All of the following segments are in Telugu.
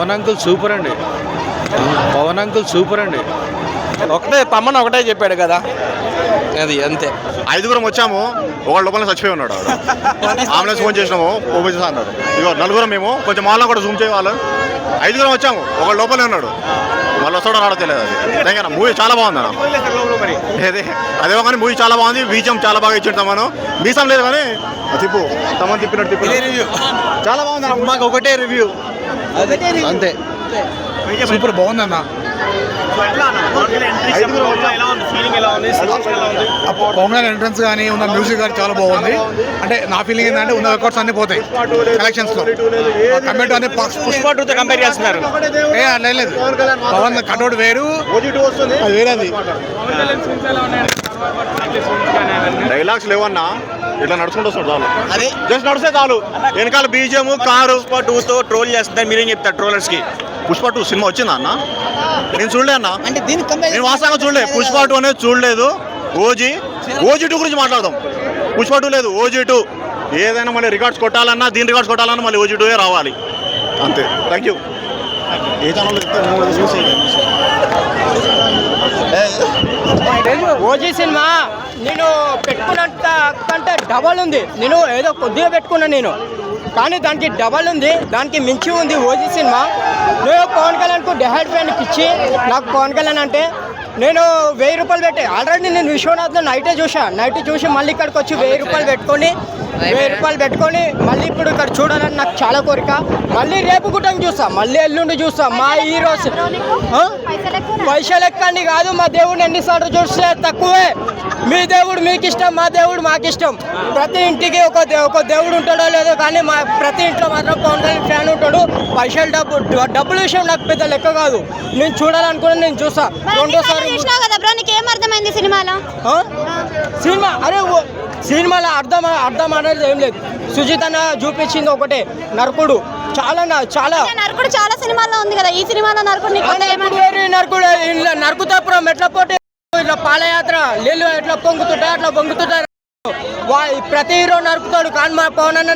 పవన్ అంకుల్ సూపర్ అండి. పవన్ అంకుల్ సూపర్ అండి. ఒకటే తమ్మని ఒకటే చెప్పాడు కదా, అది అంతే. 5గురం వచ్చాము, ఒకళ్ళ లోపల చచ్చిపోయి ఉన్నాడు. అంబులెన్స్ ఫోన్ చేసినాము, ఓపెన్ అన్నాడు. ఇగో 4గురం మేము, కొంచెం మాల్లో కూడా జూమ్ చేయాలి. 5గురం వచ్చాము, ఒకళ్ళ లోపలే ఉన్నాడు. మళ్ళీ వస్తాడో రాడో తెలియదు. అది థ్యాంక్ మూవీ చాలా బాగుంది అన్న. అదే కానీ మూవీ చాలా బాగుంది. బీజం చాలా బాగా ఇచ్చిండు తమను. బీసం లేదు కానీ తిప్పు తమను తిప్పినట్టు చాలా బాగుంది. మాకు ఒకటే రివ్యూ అంతే. సూపర్ బాగుందన్న. పవన్ కళ్యాణ్ ఎంట్రన్స్ కానీ ఉన్న మ్యూజిక్ కానీ చాలా బాగుంది. అంటే నా ఫీలింగ్ ఏంటంటే ఉన్న రికార్డ్స్ అన్ని పోతాయి కలెక్షన్స్ లో. కంపేర్ టు అన్ని పుష్ప 2తో కంపేర్ చేస్తున్నారు. అట్లా లేదు. పవన్ కటౌట్ వేరు, అది వేరేది. డైలాగ్స్ లేవన్నా, ఇట్లా నడుచుకుంటూ వస్తాడు చాలు. అదే జస్ట్ నడిస్తే చాలు. వెనకాల బీజేము కారు. పుష్ప 2తో ట్రోల్ చేస్తున్నారు, మీరేం చెప్తారు ట్రోలర్స్ కి? పుష్ప 2 సినిమా వచ్చిందా అన్న? నేను చూడలే అన్న. నేను వాస్తవంగా చూడలేదు. పుష్ప 2 అనేది చూడలేదు. ఓజీ 2 గురించి మాట్లాడదాం. పుష్ప 2 లేదు, ఓజీ 2. ఏదైనా మళ్ళీ రికార్డ్స్ కొట్టాలన్నా, దీని రికార్డ్స్ కొట్టాలన్నా మళ్ళీ ఓజీ 2 రావాలి. అంతే. Thank you. A channel OG cinema నేను పెట్టుకున్నంత కంటే డబల్ ఉంది. నేను ఏదో కొద్దిగా పెట్టుకున్నా నేను, కానీ దానికి డబల్ ఉంది, దానికి మించి ఉంది ఓజీ సినిమా. నేను పవన్ కళ్యాణ్కు డెహెడ్ ఫ్యాన్ పిచ్చి. నాకు పవన్ కళ్యాణ్ అంటే నేను 1000 రూపాయలు పెట్టి ఆల్రెడీ నేను విశ్వనాథ్లో నైట్ చూసి మళ్ళీ ఇక్కడికి వచ్చి 1000 రూపాయలు పెట్టుకొని మళ్ళీ ఇప్పుడు ఇక్కడ చూడాలని నాకు చాలా కోరిక. మళ్ళీ రేపు గుట్టం చూస్తా, మళ్ళీ ఎల్లుండి చూస్తా. మా హీరోస్ పైసలు ఎక్కండి కాదు, మా దేవుడిని ఎన్నిసార్లు చూస్తే తక్కువే. మీ దేవుడు మీకు ఇష్టం, మా దేవుడు మాకు ఇష్టం. ప్రతి ఇంటికి ఒక దేవుడు ఉంటాడో లేదో కానీ మా ప్రతి ఇంట్లో మాత్రం పవన్ కళ్యాణ్ ఫ్యాన్ ఉంటాడు. పైసలు డబ్బుల విషయం నాకు పెద్ద లెక్క కాదు. నేను చూడాలనుకున్నా, నేను చూస్తా. రెండోసారి సినిమా అరే సినిమాలో అర్థం అనేది ఏం లేదు. సుజిత్ అన్న చూపించింది ఒకటే, నరకుడు. చాలా సినిమాల్లో ఉంది కదా, ఈ సినిమాలో నరకుతాపురం ఎట్లా పోతే ఇట్లా పాదయాత్ర నీళ్ళు ఎట్లా పొంగుతుంటా ప్రతి హీరో నరుకుతాడు, కానీ మా పవన్ అన్న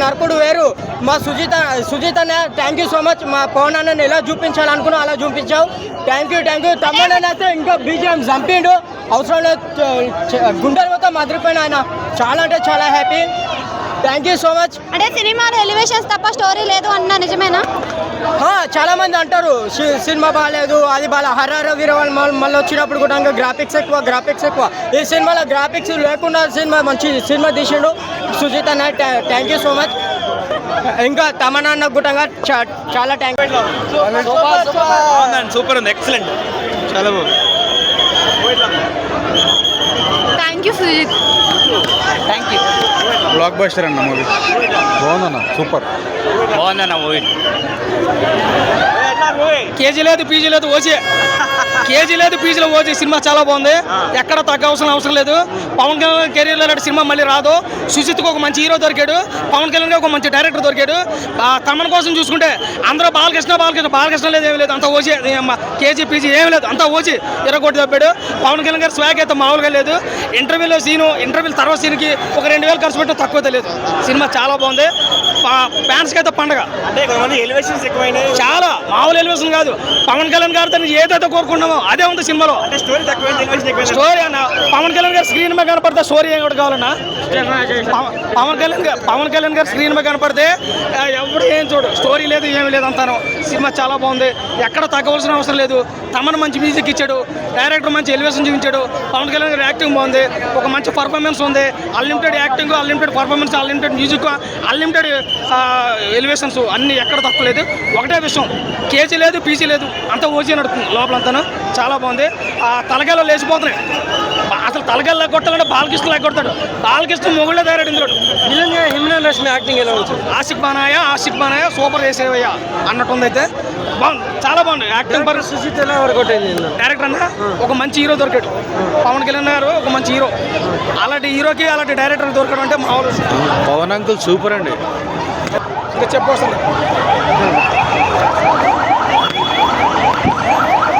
నరకుడు వేరు. మా సుజిత్ అన్న థ్యాంక్ యూ సో మచ్. మా పవన్ అన్నని ఎలా చూపించాలనుకున్నా అలా చూపించావు. Thank you. తమ్ముడని అయితే ఇంకా బీజేఎం చంపిండు, అవసరం లేదు. గుండెల మొత్తం మదిరిపోయిన ఆయన. చాలా అంటే చాలా happy. Thank you so much. అంటే సినిమాలో ఎలివేషన్స్ తప్ప స్టోరీ లేదు అన్న నిజమేనా? చాలా మంది అంటారు సినిమా బాగాలేదు, అది బాగా హర్రర్ వీరవాళ్ళు మళ్ళీ వచ్చినప్పుడు కూడా గ్రాఫిక్స్ ఎక్కువ. ఈ సినిమాలో గ్రాఫిక్స్ లేకుండా మంచి సినిమా తీసిండు సుజిత్ అన్న. Thank you so much. ఇంకా తమన్నా అన్న గుట్టంగా చాలా థ్యాంక్ యూ. సూపర్ ఉంది, ఎక్సలెంట్, చాలా బాగుంది. Thank you Sujith. Thank you. Blockbuster అన్న మూవీ బాగుందన్న. సూపర్ బాగుందన్న మూవీ. కేజీ లేదు పీజీ లేదు ఓజీ, కేజీ లేదు పీజీలో ఓజీ. సినిమా చాలా బాగుంది, ఎక్కడ అవసరం లేదు. పవన్ కళ్యాణ్ కెరీర్లో లాంటి సినిమా మళ్ళీ రాదు. సుజిత్కి ఒక మంచి హీరో దొరికాడు, పవన్ కళ్యాణ్కి ఒక మంచి డైరెక్టర్ దొరికాడు. తమన్ కోసం చూసుకుంటే అందరూ బాలకృష్ణ లేదు, ఏమి లేదు, అంత ఓజీ. కేజీ పీజీ ఏమి లేదు, అంతా ఓజీ. 20 కోట్లు తప్పాడు. పవన్ కళ్యాణ్ గారు స్వాగ్ అయితే మామూలుగా లేదు. ఇంటర్వ్యూల తర్వాత సీన్కి ఒక 2000 ఖర్చు పెట్టడం తక్కువ తెలియదు. సినిమా చాలా బాగుంది. ఫ్యాన్స్కి అయితే పండగ. అంటే కొంతమంది ఎలివేషన్స్ ఎక్కువైనాయి, చాలా మామూలు ఎలివేషన్ కాదు. పవన్ కళ్యాణ్ గారు తను ఏదైతే కోరుకున్నామో అదే ఉంది సినిమాలో. అంటే స్టోరీ తక్కువైంది, ఎలివేషన్ ఎక్కువ. స్టోరీ అన్న పవన్ కళ్యాణ్ గారు స్క్రీన్ మీద కనపడితే స్టోరీ ఏం కూడా కావాలన్నా. పవన్ కళ్యాణ్ గారు స్క్రీన్ మీద కనపడితే ఎవడు ఏం చూడు, స్టోరీ లేదు ఏమి లేదు అంతాను. సినిమా చాలా బాగుంది, ఎక్కడ తగ్గవలసిన అవసరం లేదు. తమను మంచి మ్యూజిక్ ఇచ్చాడు, డైరెక్టర్ మంచి ఎలివేషన్ చూపించాడు. పవన్ కళ్యాణ్ గారు యాక్టింగ్ బాగుంది, ఒక మంచి పర్ఫార్మెన్స్ ఉంది. Unlimited acting, unlimited performance, unlimited music, unlimited elevations అన్నీ ఎక్కడ తక్కువ లేదు. ఒకటే విషయం, కేజీ లేదు పీజీ లేదు, అంతా ఓజీ నడుతుంది లోపలంతాను. చాలా బాగుంది. తలకాయలో లేచిపోతున్నాయి. అసలు తలకాయలు కొట్టాలంటే బాలకృష్ణ కొడతాడు. బాలకృష్ణ మొగుళ్ళే తయారు ఇందులో. నిజంగా హిమనరేషన్ యాక్టింగ్ ఎలా ఉంది? ఆషిక్ బానాయా సూపర్ చేసేవయ్యా అన్నట్టుంది. అయితే బాగుంది, చాలా బాగుంది యాక్టింగ్. సుజిత్ ఎలా వర్కౌట్ అయింది? డైరెక్టర్ అన్న ఒక మంచి హీరో దొరికాడు. పవన్ కళ్యాణ్ గారు ఒక మంచి హీరో. అలాంటి హీరోకి అలాంటి డైరెక్టర్ దొరకడం అంటే మామూలు. పవన్ అంకుల్ సూపర్ అండి. ఇంకా చెప్పొస్తుంది.